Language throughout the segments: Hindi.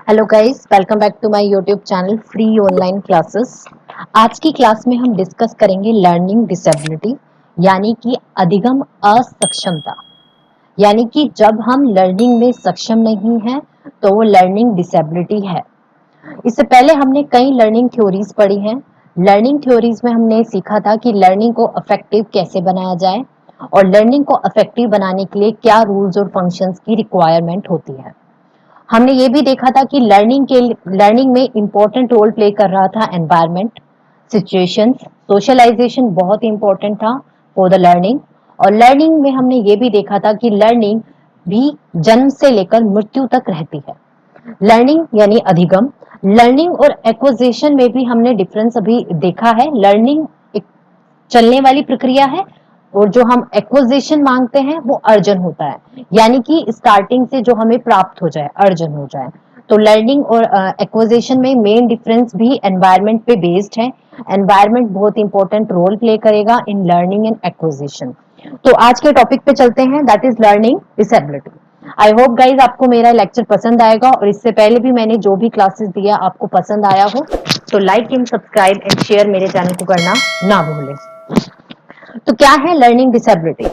Hello guys, welcome back to my YouTube channel free online classes. आज की क्लास में हम डिस्कस करेंगे लर्निंग डिसेबिलिटी यानी कि अधिगम असक्षमता। यानी कि जब हम लर्निंग में सक्षम नहीं हैं तो वो लर्निंग डिसेबिलिटी है। इससे पहले हमने कई लर्निंग थ्योरीज पढ़ी हैं। लर्निंग थ्योरीज में हमने सीखा था कि लर्निंग को अफेक्टिव कैसे बनाया जाए और लर्निंग को अफेक्टिव बनाने के लिए क्या रूल्स और फंक्शंस की रिक्वायरमेंट होती है। हमने ये भी देखा था कि लर्निंग में इंपॉर्टेंट रोल प्ले कर रहा था एनवायरनमेंट, सिचुएशंस, सोशलाइजेशन बहुत इंपॉर्टेंट था फॉर द लर्निंग। और लर्निंग में हमने ये भी देखा था कि लर्निंग भी जन्म से लेकर मृत्यु तक रहती है। लर्निंग यानी अधिगम, लर्निंग और एक्विजिशन में भी हमने डिफरेंस अभी देखा है। लर्निंग एक चलने वाली प्रक्रिया है और जो हम एक्विजिशन मांगते हैं वो अर्जन होता है, यानी कि स्टार्टिंग से जो हमें प्राप्त हो जाए, अर्जन हो जाए। तो लर्निंग और एक्विजिशन में मेन डिफरेंस भी एनवायरनमेंट पे बेस्ड है। एनवायरनमेंट बहुत इंपॉर्टेंट रोल प्ले करेगा इन लर्निंग एंड एक्विजिशन। तो आज के टॉपिक पे चलते हैं, that is learning disability. I hope guys आपको मेरा लेक्चर पसंद आएगा और इससे पहले भी मैंने जो भी क्लासेस दिया आपको पसंद आया हो तो like and subscribe and share मेरे चैनल को करना ना भूलें। तो क्या है लर्निंग डिसेबिलिटी?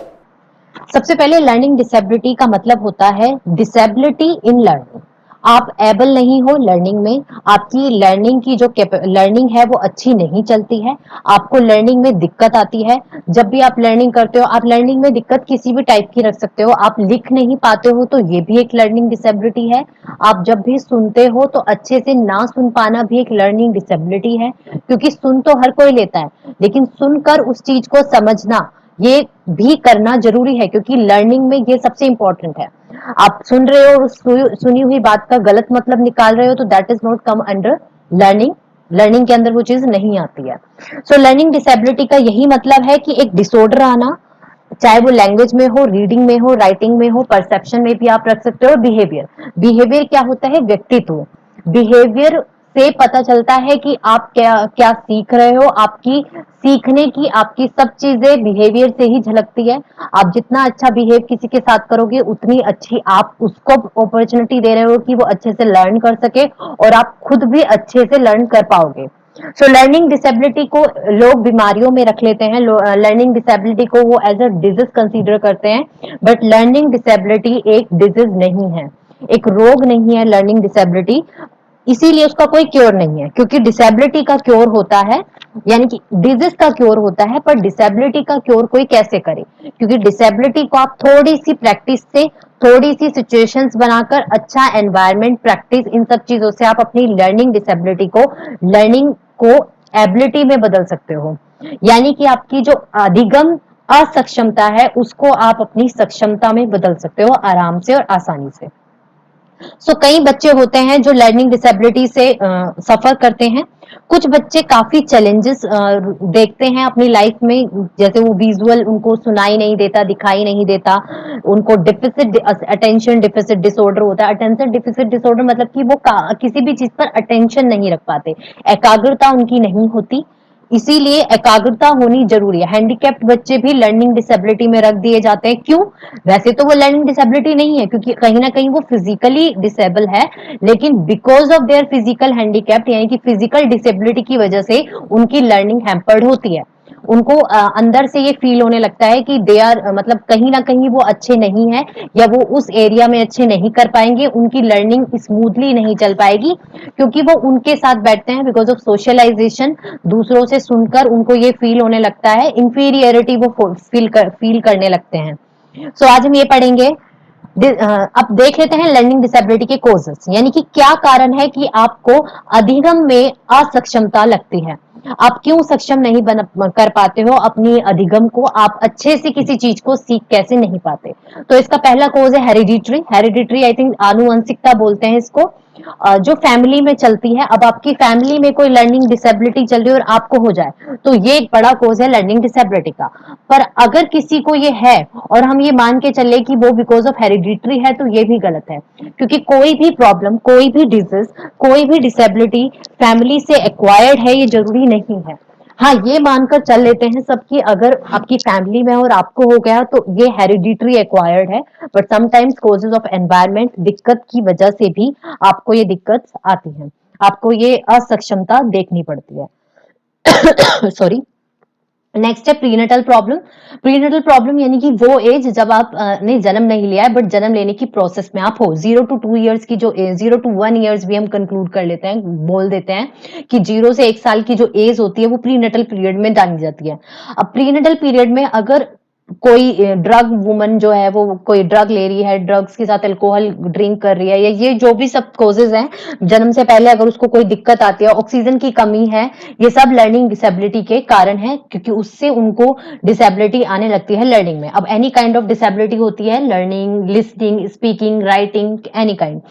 सबसे पहले लर्निंग डिसेबिलिटी का मतलब होता है डिसेबिलिटी इन लर्निंग। आप एबल नहीं हो लर्निंग में, आपकी लर्निंग की जो लर्निंग है वो अच्छी नहीं चलती है, आपको लर्निंग में दिक्कत आती है। जब भी आप लर्निंग करते हो, आप लर्निंग में दिक्कत किसी भी टाइप की रख सकते हो। आप लिख नहीं पाते हो तो ये भी एक लर्निंग डिसेबिलिटी है। आप जब भी सुनते हो तो अच्छे से ना सुन पाना भी एक लर्निंग डिसेबिलिटी है, क्योंकि सुन तो हर कोई लेता है, लेकिन सुनकर उस चीज को समझना ये भी करना जरूरी है, क्योंकि लर्निंग में ये सबसे इंपॉर्टेंट है। आप सुन रहे हो, सुनी हुई बात का गलत मतलब निकाल रहे हो तो that is not come under learning. Learning के अंदर वो चीज नहीं आती है। सो लर्निंग डिसेबिलिटी का यही मतलब है कि एक डिसऑर्डर आना, चाहे वो लैंग्वेज में हो, रीडिंग में हो, राइटिंग में हो, परसेप्शन में भी आप रख सकते हो। बिहेवियर, बिहेवियर क्या होता है? व्यक्तित्व। बिहेवियर से पता चलता है कि आप क्या क्या सीख रहे हो। आपकी सीखने की आपकी सब चीजें बिहेवियर से ही झलकती है। आप जितना अच्छा बिहेव किसी के साथ करोगे उतनी अच्छी आप उसको अपॉर्चुनिटी दे रहे हो कि वो अच्छे से लर्न कर सके और आप खुद भी अच्छे से लर्न कर पाओगे। सो लर्निंग डिसेबिलिटी को लोग बीमारियों में रख लेते हैं, लर्निंग डिसेबिलिटी को वो एज अ डिजीज कंसीडर करते हैं, बट लर्निंग डिसेबिलिटी एक डिजीज नहीं है, एक रोग नहीं है लर्निंग डिसेबिलिटी। इसीलिए उसका कोई क्योर नहीं है, क्योंकि डिसेबिलिटी का क्योर होता है, यानी कि डिजीज का क्योर होता है, पर डिसेबिलिटी का क्योर कोई कैसे करे? क्योंकि डिसेबिलिटी को आप थोड़ी सी प्रैक्टिस से, थोड़ी सी सिचुएशंस बनाकर, अच्छा एनवायरनमेंट, प्रैक्टिस, इन सब चीजों से आप अपनी लर्निंग डिसेबिलिटी को, लर्निंग को एबिलिटी में बदल सकते हो। यानी कि आपकी जो अधिगम असक्षमता है उसको आप अपनी सक्षमता में बदल सकते हो आराम से और आसानी से। कई बच्चे होते हैं जो लर्निंग डिसेबिलिटी से सफर करते हैं। कुछ बच्चे काफी चैलेंजेस देखते हैं अपनी लाइफ में, जैसे वो विजुअल, उनको सुनाई नहीं देता, दिखाई नहीं देता, उनको डिफिसिट अटेंशन डिफिसिट डिसऑर्डर होता है। अटेंशन डिफिसिट डिसऑर्डर मतलब कि वो किसी भी चीज पर अटेंशन नहीं रख पाते, एकाग्रता उनकी नहीं होती। इसीलिए एकाग्रता होनी जरूरी है। हैंडीकैप्ड बच्चे भी लर्निंग डिसेबिलिटी में रख दिए जाते हैं। क्यों? वैसे तो वो लर्निंग डिसेबिलिटी नहीं है, क्योंकि कहीं ना कहीं वो फिजिकली डिसेबल है, लेकिन because of their physical handicapped यानी कि फिजिकल डिसेबिलिटी की वजह से उनकी लर्निंग हैम्पर्ड होती है। उनको अंदर से ये फील होने लगता है कि दे आर, मतलब कहीं ना कहीं वो अच्छे नहीं है, या वो उस एरिया में अच्छे नहीं कर पाएंगे, उनकी लर्निंग स्मूथली नहीं चल पाएगी, क्योंकि वो उनके साथ बैठते हैं बिकॉज ऑफ सोशलाइजेशन। दूसरों से सुनकर उनको ये फील होने लगता है, इंफीरियरिटी वो फील करने लगते हैं। आज हम ये पढ़ेंगे, अब देख लेते हैं लर्निंग डिसेबिलिटी के कोजेस, यानी कि क्या कारण है कि आपको अधिगम में असक्षमता लगती है। आप क्यों सक्षम नहीं कर पाते हो अपनी अधिगम को, आप अच्छे से किसी चीज को सीख कैसे नहीं पाते? तो इसका पहला कोज है हेरिडिटरी। हेरिडिटरी आई थिंक आनुवंशिकता बोलते हैं इसको, जो फैमिली में चलती है। अब आपकी फैमिली में कोई लर्निंग डिसेबिलिटी चल रही है और आपको हो जाए तो ये एक बड़ा कोज है लर्निंग डिसेबिलिटी का। पर अगर किसी को ये है और हम ये मान के चले कि वो बिकॉज ऑफ हेरिडिटरी है, तो ये भी गलत है, क्योंकि कोई भी प्रॉब्लम, कोई भी डिजीज, कोई भी डिसेबिलिटी फैमिली से एक्वायर्ड है ये जरूरी नहीं है। हाँ, ये मानकर चल लेते हैं सब कि अगर आपकी फैमिली में और आपको हो गया तो ये हेरिडिटरी एक्वायर्ड है, but sometimes causes of environment दिक्कत की वजह से भी आपको ये दिक्कत आती है, आपको ये असक्षमता देखनी पड़ती है। सॉरी। नेक्स्ट है प्रीनेटल प्रॉब्लम। प्रीनेटल प्रॉब्लम यानी कि वो एज जब आप ने जन्म नहीं लिया है बट जन्म लेने की प्रोसेस में आप हो। 0 to 2 ईयर्स की जो 0 to 1 ईयर्स भी हम कंक्लूड कर लेते हैं, बोल देते हैं कि 0 से 1 साल की जो एज होती है वो प्रीनेटल पीरियड में डाली जाती है। अब प्रीनेटल पीरियड में अगर कोई ड्रग वुमन जो है वो कोई ड्रग ले रही है, ड्रग्स के साथ अल्कोहल ड्रिंक कर रही है, या ये जो भी सब कॉजेज हैं, जन्म से पहले अगर उसको कोई दिक्कत आती है, ऑक्सीजन की कमी है, ये सब लर्निंग डिसेबिलिटी के कारण है, क्योंकि उससे उनको डिसेबिलिटी आने लगती है लर्निंग में। अब एनी काइंड ऑफ डिसेबिलिटी होती है, learning, listening, speaking, writing, any kind.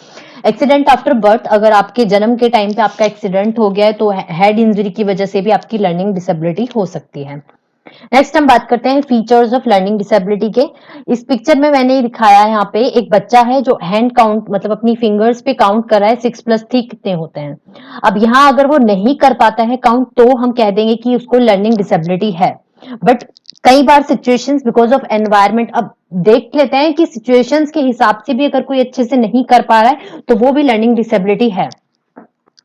Accident after birth, अगर आपके जन्म के टाइम पे आपका एक्सीडेंट हो गया है तो हेड इंजरी की वजह से भी आपकी लर्निंग डिसेबिलिटी हो सकती है। नेक्स्ट हम बात करते हैं फीचर्स ऑफ लर्निंग डिसेबिलिटी के। इस पिक्चर में मैंने दिखाया है, यहाँ पे एक बच्चा है जो हैंड काउंट मतलब अपनी फिंगर्स पे काउंट कर रहा है 6+3 कितने होते हैं। अब यहाँ अगर वो नहीं कर पाता है काउंट तो हम कह देंगे कि उसको लर्निंग डिसेबिलिटी है। बट कई बार सिचुएशंस बिकॉज ऑफ एनवायरमेंट, अब देख लेते हैं कि सिचुएशंस के हिसाब से भी अगर कोई अच्छे से नहीं कर पा रहा है तो वो भी लर्निंग डिसेबिलिटी है।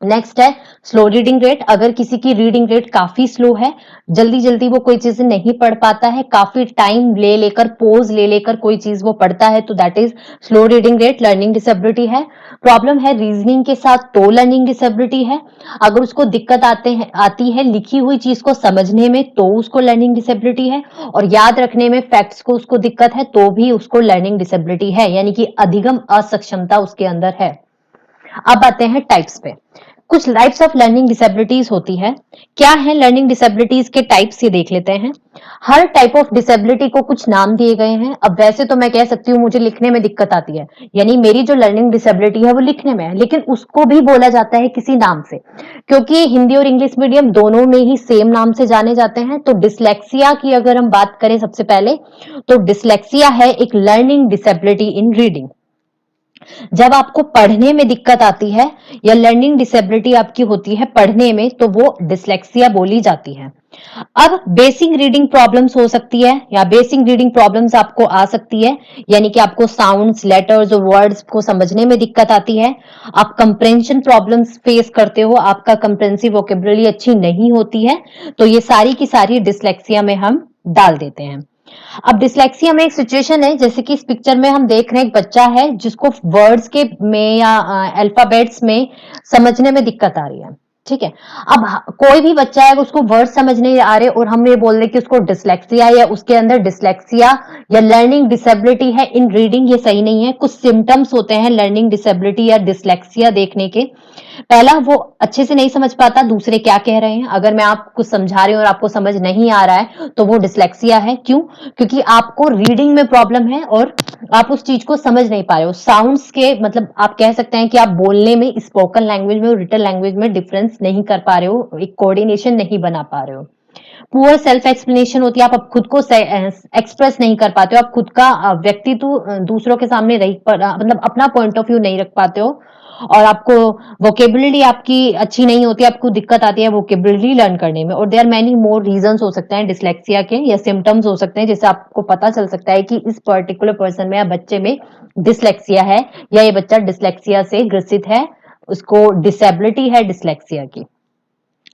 नेक्स्ट है स्लो रीडिंग रेट। अगर किसी की रीडिंग रेट काफी स्लो है, जल्दी जल्दी वो कोई चीज नहीं पढ़ पाता है, काफी टाइम ले लेकर पोज ले लेकर कोई चीज वो पढ़ता है, तो that is slow reading rate, learning disability है। प्रॉब्लम है रीजनिंग के साथ तो लर्निंग डिसेबिलिटी है। अगर उसको दिक्कत आती है लिखी हुई चीज को समझने में तो उसको लर्निंग डिसेबिलिटी है, और याद रखने में फैक्ट्स को उसको दिक्कत है तो भी उसको लर्निंग डिसेबिलिटी है, यानी कि अधिगम असक्षमता उसके अंदर है। अब आते हैं टाइप्स पे। कुछ टाइप्स ऑफ लर्निंग डिसेबिलिटीज होती है। क्या है लर्निंग डिसेबिलिटीज के टाइप्स, ये देख लेते हैं। हर टाइप ऑफ डिसेबिलिटी को कुछ नाम दिए गए हैं। अब वैसे तो मैं कह सकती हूँ मुझे लिखने में दिक्कत आती है, यानी मेरी जो लर्निंग डिसेबिलिटी है वो लिखने में है, लेकिन उसको भी बोला जाता है किसी नाम से, क्योंकि हिंदी और इंग्लिश मीडियम दोनों में ही सेम नाम से जाने जाते हैं। तो डिसलेक्सिया की अगर हम बात करें सबसे पहले, तो डिसलेक्सिया है एक लर्निंग डिसेबिलिटी इन रीडिंग। जब आपको पढ़ने में दिक्कत आती है या लर्निंग डिसेबिलिटी आपकी होती है पढ़ने में, तो वो डिसलेक्सिया बोली जाती है। अब बेसिक रीडिंग प्रॉब्लम्स हो सकती है, या बेसिक रीडिंग प्रॉब्लम्स आपको आ सकती है, यानी कि आपको साउंड्स, लेटर्स और वर्ड्स को समझने में दिक्कत आती है। आप कंप्रेंशन प्रॉब्लम्स फेस करते हो, आपका कंप्रेंसिव वोकेबुलरी अच्छी नहीं होती है, तो ये सारी की सारी डिसलेक्सिया में हम डाल देते हैं। अब डिसलेक्सिया में एक सिचुएशन है, जैसे कि इस पिक्चर में हम देख रहे हैं एक बच्चा है जिसको वर्ड्स के में या अल्फाबेट्स में समझने में दिक्कत आ रही है। ठीक है। अब कोई भी बच्चा है उसको वर्ड समझ नहीं आ रहे और हम ये बोल रहे कि उसको डिसलेक्सिया या उसके अंदर डिसलेक्सिया या लर्निंग डिसेबिलिटी है इन रीडिंग, ये सही नहीं है। कुछ सिम्टम्स होते हैं लर्निंग डिसेबिलिटी या डिसलेक्सिया देखने के। पहला, वो अच्छे से नहीं समझ पाता दूसरे क्या कह रहे हैं। अगर मैं आप कुछ समझा रही हूँ और आपको समझ नहीं आ रहा है तो वो डिसलेक्सिया है। क्यों? क्योंकि आपको रीडिंग में प्रॉब्लम है और आप उस चीज को समझ नहीं पा रहे हो। साउंड्स के मतलब आप कह सकते हैं कि आप बोलने में, स्पोकन लैंग्वेज में और रिटन लैंग्वेज में डिफरेंस नहीं कर पा रहे हो, एक कोऑर्डिनेशन नहीं बना पा रहे हो। पुअर सेल्फ एक्सप्लेनेशन होती है, आप खुद को एक्सप्रेस नहीं कर पाते हो, आप खुद का व्यक्तित्व दूसरों के सामने मतलब अपना पॉइंट ऑफ व्यू नहीं रख पाते हो, और आपको वोकेबुलरी आपकी अच्छी नहीं होती, आपको दिक्कत आती है वोकेबुलरी लर्न करने में। और देयर मैनी मोर रीजंस हो सकते हैं डिसलेक्सिया के, या सिम्टम्स हो सकते हैं जिससे आपको पता चल सकता है कि इस पर्टिकुलर पर्सन में या बच्चे में डिसलेक्सिया है, या ये बच्चा डिसलेक्सिया से ग्रसित है, उसको डिसेबिलिटी है डिसलेक्सिया की।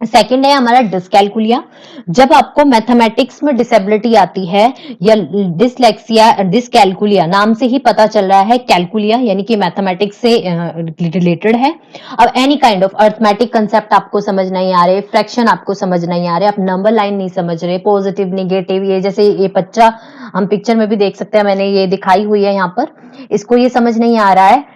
सेकंड है हमारा डिसकैलकुलिया। जब आपको मैथमेटिक्स में डिसेबिलिटी आती है, या डिसलेक्सिया, डिसकैलकुलिया नाम से ही पता चल रहा है, कैलकुलिया यानी कि मैथमेटिक्स से रिलेटेड है। अब any kind of arithmetic concept आपको समझ नहीं आ रहे, फ्रैक्शन आपको समझ नहीं आ रहे, आप नंबर लाइन नहीं समझ रहे, पॉजिटिव निगेटिव, ये जैसे ये बच्चा हम पिक्चर में भी देख सकते हैं, मैंने ये दिखाई हुई है यहाँ पर, इसको ये समझ नहीं आ रहा है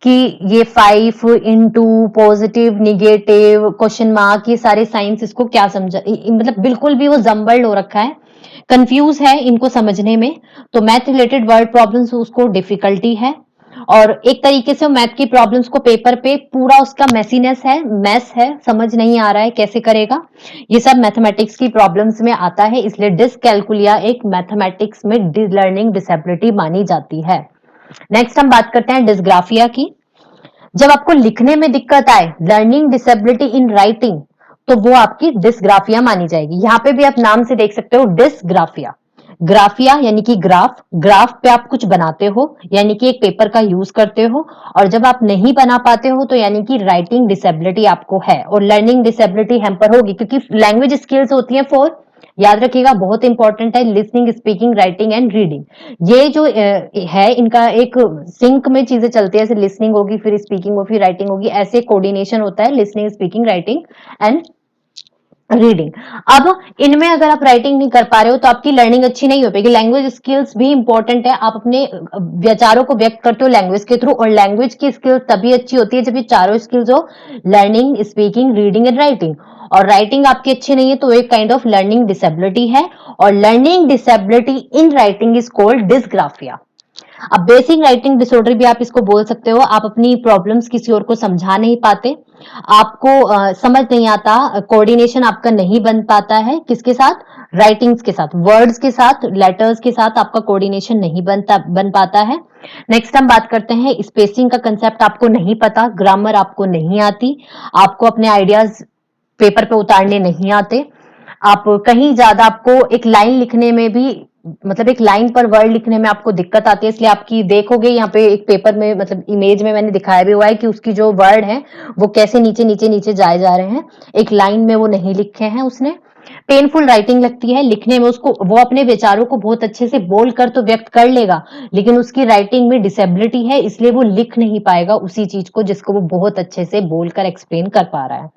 कि ये 5 into positive negative question mark, ये सारे साइंस इसको क्या समझ, मतलब बिल्कुल भी वो जम्बल्ड हो रखा है, कंफ्यूज है इनको समझने में। तो मैथ रिलेटेड वर्ड प्रॉब्लम्स उसको डिफिकल्टी है, और एक तरीके से मैथ की प्रॉब्लम्स को पेपर पे पूरा उसका मेसीनेस है, मैस है, समझ नहीं आ रहा है कैसे करेगा। ये सब मैथमेटिक्स की प्रॉब्लम्स में आता है, इसलिए डिसकैलकुलिया एक मैथमेटिक्स में लर्निंग डिसेबिलिटी मानी जाती है। नेक्स्ट हम बात करते हैं डिस्ग्राफिया की। जब आपको लिखने में दिक्कत आए, लर्निंग डिसेबिलिटी इन राइटिंग, तो वो आपकी डिस्ग्राफिया मानी जाएगी। यहाँ पे भी आप नाम से देख सकते हो डिस्ग्राफिया। ग्राफिया यानी कि ग्राफ, ग्राफ पे आप कुछ बनाते हो यानी कि एक पेपर का यूज करते हो, और जब आप नहीं बना पाते हो तो यानी कि राइटिंग डिसेबिलिटी आपको है और लर्निंग डिसेबिलिटी हैम्पर होगी, क्योंकि लैंग्वेज स्किल्स होती है फोर, याद रखिएगा बहुत इंपॉर्टेंट है, listening, speaking, writing and reading. ये जो है इनका एक सिंक में चीजें चलती है, जैसे लिसनिंग होगी फिर स्पीकिंग होगी फिर राइटिंग होगी, ऐसे कोऑर्डिनेशन होता है listening, speaking, writing and reading. अब इनमें अगर आप राइटिंग नहीं कर पा रहे हो तो आपकी लर्निंग अच्छी नहीं हो पाएगी। लैंग्वेज स्किल्स भी इंपॉर्टेंट है, आप अपने विचारों को व्यक्त करते हो लैंग्वेज के थ्रू, और लैंग्वेज की स्किल्स तभी अच्छी होती है जब ये चारों स्किल्स हो, learning, speaking, reading and writing. और राइटिंग आपकी अच्छी नहीं है तो एक काइंड ऑफ लर्निंग डिसेबिलिटी है, और learning disability in writing is called dysgraphia. अब बेसिक राइटिंग डिसऑर्डर भी आप इसको बोल सकते हो। आप अपनी प्रॉब्लम्स किसी और को समझा नहीं पाते, आपको समझ नहीं आता, कोऑर्डिनेशन आपका नहीं बन पाता है किसके साथ, राइटिंग्स के साथ, वर्ड्स के साथ, लेटर्स के साथ आपका कोऑर्डिनेशन नहीं बन पाता है। नेक्स्ट हम बात करते हैं स्पेसिंग का कंसेप्ट आपको नहीं पता, ग्रामर आपको नहीं आती, आपको अपने आइडियाज पेपर पे उतारने नहीं आते, आप कहीं ज्यादा आपको एक लाइन लिखने में भी, मतलब एक लाइन पर वर्ड लिखने में आपको दिक्कत आती है, इसलिए आपकी देखोगे यहाँ पे एक पेपर में, मतलब इमेज में मैंने दिखाया भी हुआ है कि उसकी जो वर्ड है वो कैसे नीचे नीचे नीचे जाए जा रहे हैं, एक लाइन में वो नहीं लिखे हैं उसने। पेनफुल राइटिंग लगती है लिखने में उसको, वो अपने विचारों को बहुत अच्छे से बोल कर तो व्यक्त कर लेगा, लेकिन उसकी राइटिंग में डिसेबिलिटी है, इसलिए वो लिख नहीं पाएगा उसी चीज को जिसको वो बहुत अच्छे से बोलकर एक्सप्लेन कर पा रहा है।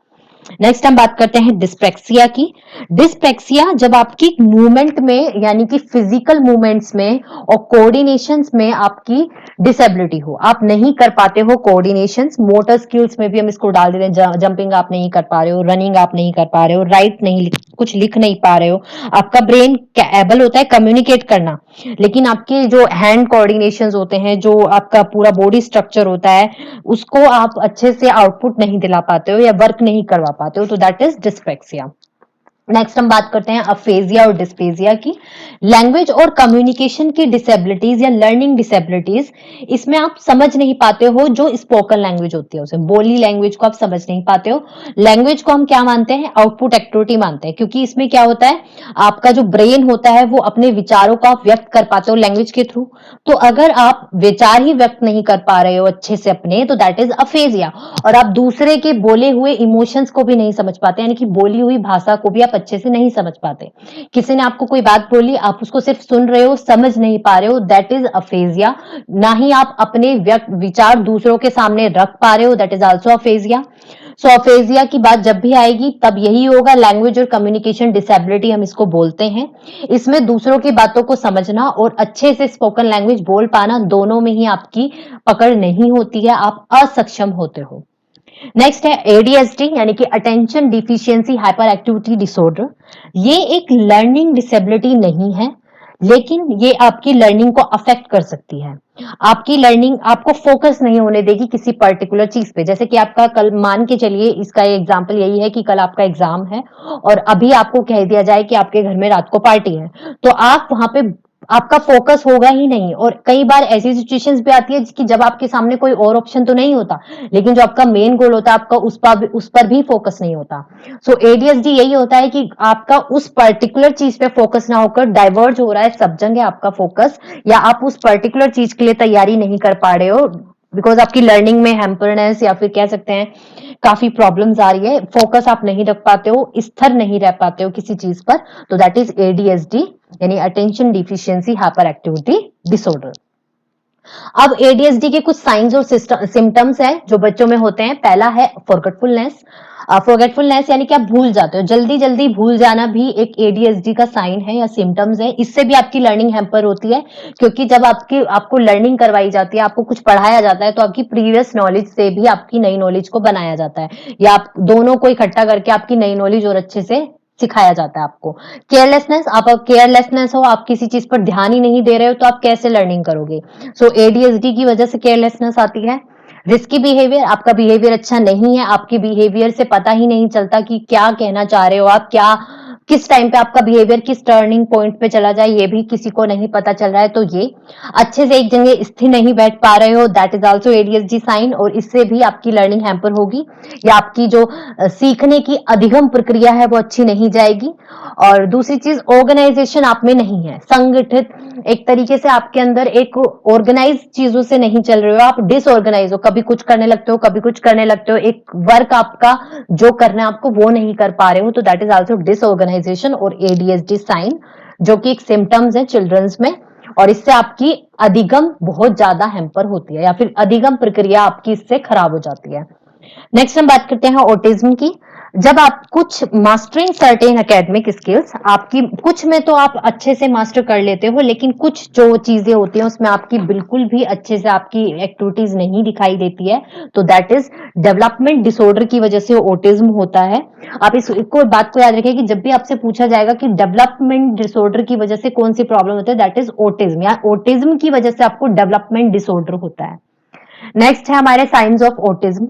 नेक्स्ट हम बात करते हैं डिस्पेक्सिया की। डिस्पेक्सिया जब आपकी मूवमेंट में यानी कि फिजिकल मूवमेंट्स में और कोऑर्डिनेशंस में आपकी डिसेबिलिटी हो, आप नहीं कर पाते हो कोऑर्डिनेशंस, मोटर स्किल्स में भी हम इसको डाल देते हैं, जंपिंग आप नहीं कर पा रहे हो, रनिंग आप नहीं कर पा रहे हो, राइट नहीं, कुछ लिख नहीं पा रहे हो, आपका ब्रेन एबल होता है कम्युनिकेट करना, लेकिन आपके जो हैंड कोऑर्डिनेशंस होते हैं, जो आपका पूरा बॉडी स्ट्रक्चर होता है, उसको आप अच्छे से आउटपुट नहीं दिला पाते हो या वर्क नहीं करवा पाते हो, तो दैट इज डिस्पेक्सिया। नेक्स्ट हम बात करते हैं अफेजिया और डिस्पेजिया की। लैंग्वेज और कम्युनिकेशन की डिसेबिलिटीज या लर्निंग डिसेबिलिटीज, इसमें आप समझ नहीं पाते हो जो स्पोकन लैंग्वेज होती है, उसे बोली लैंग्वेज को आप समझ नहीं पाते हो। लैंग्वेज को हम क्या मानते हैं, आउटपुट एक्टिविटी मानते हैं, क्योंकि इसमें क्या होता है, आपका जो ब्रेन होता है वो अपने विचारों को आप व्यक्त कर पाते हो लैंग्वेज के थ्रू। तो अगर आप विचार ही व्यक्त नहीं कर पा रहे हो अच्छे से अपने, तो दैट इज अफेजिया। और आप दूसरे के बोले हुए इमोशंस को भी नहीं समझ पाते, यानी कि बोली हुई भाषा को भी आप अच्छे से नहीं समझ पाते। किसी ने आपको कोई बात बोली, आप उसको सिर्फ सुन रहे हो, समझ नहीं पा रहे हो, दैट इज अफेजिया। ना ही आप अपने विचार दूसरों के सामने रख पा रहे हो, that is also aphasia. So aphasia की बात जब भी आएगी तब यही होगा, लैंग्वेज और कम्युनिकेशन डिसेबिलिटी हम इसको बोलते हैं। इसमें दूसरों की बातों को समझना और अच्छे से स्पोकन लैंग्वेज बोल पाना, दोनों में ही आपकी पकड़ नहीं होती है, आप असक्षम होते हो। नेक्स्ट है एडीएसडी यानी कि attention deficiency hyper activity disorder. ये एक लर्निंग डिसेबिलिटी नहीं है, लेकिन ये आपकी लर्निंग को अफेक्ट कर सकती है। आपकी लर्निंग आपको फोकस नहीं होने देगी किसी पर्टिकुलर चीज पे, जैसे कि आपका कल, मान के चलिए इसका एग्जांपल यही है कि कल आपका एग्जाम है और अभी आपको कह दिया जाए कि आपके घर में रात को पार्टी है, तो आप वहां पे, आपका फोकस होगा ही नहीं। और कई बार ऐसी सिचुएशंस भी आती है कि जब आपके सामने कोई और ऑप्शन तो नहीं होता, लेकिन जो आपका मेन गोल होता है आपका, उस पर भी फोकस नहीं होता। सो एडीएसडी यही होता है कि आपका उस पर्टिकुलर चीज पे फोकस ना होकर डाइवर्ज हो रहा है सब जगह आपका फोकस, या आप उस पर्टिकुलर चीज के लिए तैयारी नहीं कर पा रहे हो, बिकॉज आपकी लर्निंग में हैम्परनेस, या फिर कह सकते हैं काफी प्रॉब्लम्स आ रही है, फोकस आप नहीं रख पाते हो, स्थिर नहीं रह पाते हो किसी चीज पर, तो दैट इज एडीएसडी यानी attention deficiency hyper activity disorder. अब एडीएसडी के कुछ साइंस और सिम्टम्स हैं जो बच्चों में होते हैं। पहला है फॉरगेटफुलनेस। फॉरगेटफुलनेस यानी कि आप भूल जाते हो, जल्दी जल्दी भूल जाना भी एक एडीएसडी का साइन है या सिम्टम्स है। इससे भी आपकी लर्निंग हैम्पर होती है, क्योंकि जब आपको लर्निंग करवाई जाती है, आपको कुछ पढ़ाया जाता है, तो आपकी प्रीवियस नॉलेज से भी आपकी नई नॉलेज को बनाया जाता है, या आप दोनों को इकट्ठा करके आपकी नई नॉलेज और अच्छे से सिखाया जाता है आपको। केयरलेसनेस, आप केयरलेसनेस हो, आप किसी चीज पर ध्यान ही नहीं दे रहे हो, तो आप कैसे लर्निंग करोगे। सो एडीएसडी की वजह से केयरलेसनेस आती है। रिस्की बिहेवियर, आपका बिहेवियर अच्छा नहीं है, आपके बिहेवियर से पता ही नहीं चलता कि क्या कहना चाह रहे हो आप, क्या किस टाइम पे आपका बिहेवियर किस टर्निंग पॉइंट पे चला जाए ये भी किसी को नहीं पता चल रहा है, तो ये अच्छे से एक जगह स्थिर नहीं बैठ पा रहे हो, that is also ADHD sign, और इससे भी आपकी लर्निंग हैम्पर होगी या आपकी जो सीखने की अधिगम प्रक्रिया है वो अच्छी नहीं जाएगी। और दूसरी चीज, ऑर्गेनाइजेशन आप में नहीं है, संगठित एक तरीके से आपके अंदर एक ऑर्गेनाइज चीजों से नहीं चल रहे हो, आप डिसऑर्गेनाइज हो, कभी कुछ करने लगते हो कभी कुछ करने लगते हो, एक वर्क आपका जो करना है आपको वो नहीं कर पा रहे हो, तो दैट इज आल्सो डिसऑर्गेनाइजेशन और एडीएचडी साइन, जो कि एक सिम्टम्स है चिल्ड्रंस में, और इससे आपकी अधिगम बहुत ज्यादा हैम्पर होती है या फिर अधिगम प्रक्रिया आपकी इससे खराब हो जाती है। नेक्स्ट हम बात करते हैं ऑटिज्म की। जब आप कुछ मास्टरिंग सर्टेन एकेडमिक स्किल्स, आपकी कुछ में तो आप अच्छे से मास्टर कर लेते हो, लेकिन कुछ जो चीजें होती हैं उसमें आपकी बिल्कुल भी अच्छे से आपकी एक्टिविटीज नहीं दिखाई देती है, तो दैट इज डेवलपमेंट डिसऑर्डर की वजह से ऑटिज्म होता है। आप इसको बात को याद रखिए कि जब भी आपसे पूछा जाएगा कि डेवलपमेंट डिसऑर्डर की वजह से कौन सी प्रॉब्लम होती है, दैट इज ऑटिज्म, या ऑटिज्म की वजह से आपको डेवलपमेंट डिसऑर्डर होता है। नेक्स्ट है हमारे साइंस ऑफ ऑटिज्म।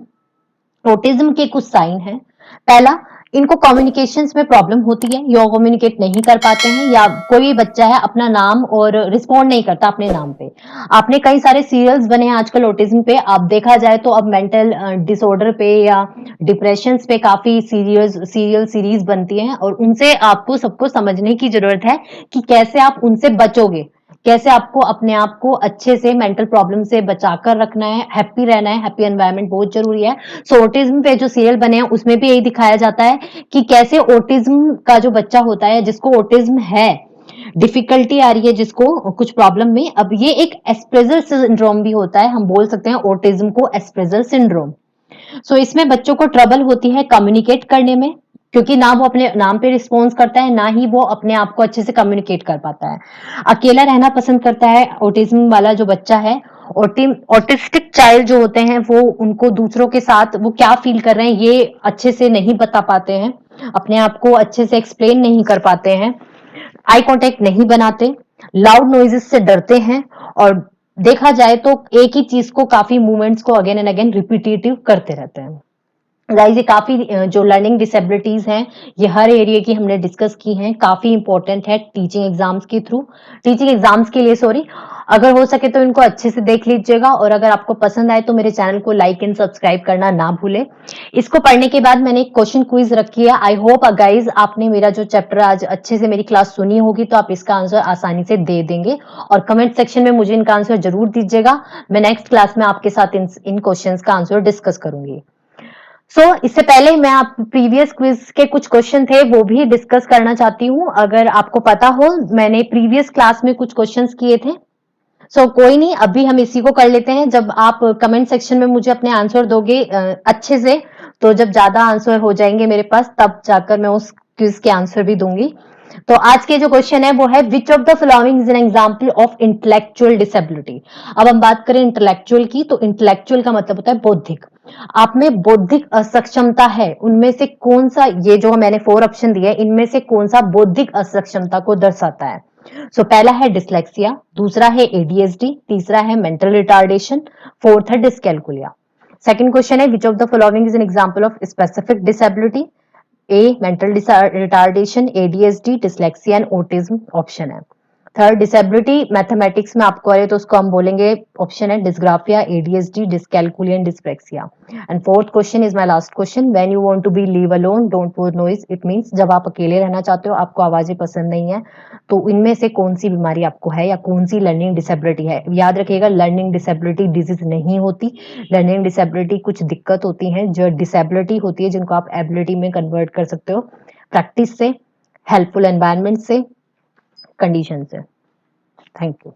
ऑटिज्म के कुछ साइन हैं। पहला, इनको कम्युनिकेशंस में प्रॉब्लम होती है, या कम्युनिकेट नहीं कर पाते हैं, या कोई बच्चा है अपना नाम और रिस्पॉन्ड नहीं करता अपने नाम पे। आपने कई सारे सीरियल्स बने हैं आजकल ऑटिज्म पे, आप देखा जाए तो अब मेंटल डिसऑर्डर पे या डिप्रेशन पे काफी सीरियल सीरीज बनती हैं, और उनसे आपको सबको समझने की जरूरत है कि कैसे आप उनसे बचोगे, कैसे आपको अपने आप को अच्छे से मेंटल प्रॉब्लम से बचाकर रखना है, हैप्पी रहना है, हैप्पी एनवायरनमेंट बहुत जरूरी है। सो ऑटिज्म पे जो सीरियल बने हैं उसमें भी यही दिखाया जाता है कि कैसे ऑटिज्म का जो बच्चा होता है, जिसको ऑटिज्म है, डिफिकल्टी आ रही है जिसको कुछ प्रॉब्लम में, अब ये एक एस्प्रेजर सिंड्रोम भी होता है, हम बोल सकते हैं ऑटिज्म को एस्प्रेजर सिंड्रोम। सो इसमें बच्चों को ट्रबल होती है कम्युनिकेट करने में, क्योंकि ना वो अपने नाम पे रिस्पॉन्स करता है, ना ही वो अपने आप को अच्छे से कम्युनिकेट कर पाता है। अकेला रहना पसंद करता है ऑटिज्म वाला जो बच्चा है। ऑटिस्टिक चाइल्ड जो होते हैं वो उनको दूसरों के साथ वो क्या फील कर रहे हैं ये अच्छे से नहीं बता पाते हैं, अपने आप को अच्छे से एक्सप्लेन नहीं कर पाते हैं, आई कांटेक्ट नहीं बनाते, लाउड नॉइजेस से डरते हैं, और देखा जाए तो एक ही चीज को काफी मूवमेंट्स को अगेन एंड अगेन रिपीटेटिव करते रहते हैं। गाइस ये काफी जो लर्निंग डिसेबिलिटीज हैं ये हर एरिया की हमने डिस्कस की हैं, काफी इंपॉर्टेंट है टीचिंग एग्जाम्स के थ्रू, टीचिंग एग्जाम्स के लिए सॉरी। अगर हो सके तो इनको अच्छे से देख लीजिएगा, और अगर आपको पसंद आए तो मेरे चैनल को लाइक एंड सब्सक्राइब करना ना भूले। इसको पढ़ने के बाद मैंने एक क्वेश्चन क्विज रखी है, आई होप गाइज आपने मेरा जो चैप्टर आज अच्छे से मेरी क्लास सुनी होगी, तो आप इसका आंसर आसानी से दे देंगे, और कमेंट सेक्शन में मुझे इनका आंसर जरूर दीजिएगा। मैं नेक्स्ट क्लास में आपके साथ इन क्वेश्चंस का आंसर डिस्कस करूंगी। इससे पहले मैं आप प्रीवियस क्विज के कुछ क्वेश्चन थे वो भी डिस्कस करना चाहती हूँ, अगर आपको पता हो मैंने प्रीवियस क्लास में कुछ क्वेश्चंस किए थे। कोई नहीं, अभी हम इसी को कर लेते हैं, जब आप कमेंट सेक्शन में मुझे अपने आंसर दोगे अच्छे से, तो जब ज्यादा आंसर हो जाएंगे मेरे पास तब जाकर मैं उस क्विज के आंसर भी दूंगी। तो आज के जो क्वेश्चन है वो है, which of the following is an example of intellectual disability. अब हम बात करें इंटेलेक्चुअल की, तो इंटेलेक्चुअल का मतलब होता है बौद्धिक, आप में बौद्धिक असक्षमता है, उनमें से कौन सा, ये जो मैंने 4 ऑप्शन दिए इनमें से कौन सा बौद्धिक असक्षमता को दर्शाता है। पहला है डिसलेक्सिया, दूसरा है एडीएचडी, तीसरा है मेंटल रिटार्डेशन, फोर्थ है डिसकैलकुलिया। सेकंड क्वेश्चन है, which of the following is an example of specific disability. A mental retardation, ADHD, dyslexia and autism option है। थर्ड डिसेबिलिटी मैथमेटिक्स में आपको आए तो उसको हम बोलेंगे, ऑप्शन है dysgraphia, ADHD, dyscalculia and dyspraxia. And fourth question is my last question, when you want to be leave alone don't put noise, it means जब आप अकेले रहना चाहते हो आपको आवाजें पसंद नहीं है, तो इनमें से कौन सी बीमारी आपको है या कौन सी लर्निंग डिसेबिलिटी है। याद रखिएगा लर्निंग डिसेबिलिटी डिजीज नहीं होती, लर्निंग डिसेबिलिटी कुछ दिक्कत होती है, जो डिसेबिलिटी होती है जिनको आप एबिलिटी में कन्वर्ट कर सकते हो प्रैक्टिस से, हेल्पफुल एनवायरनमेंट से, कंडीशन से। Thank you.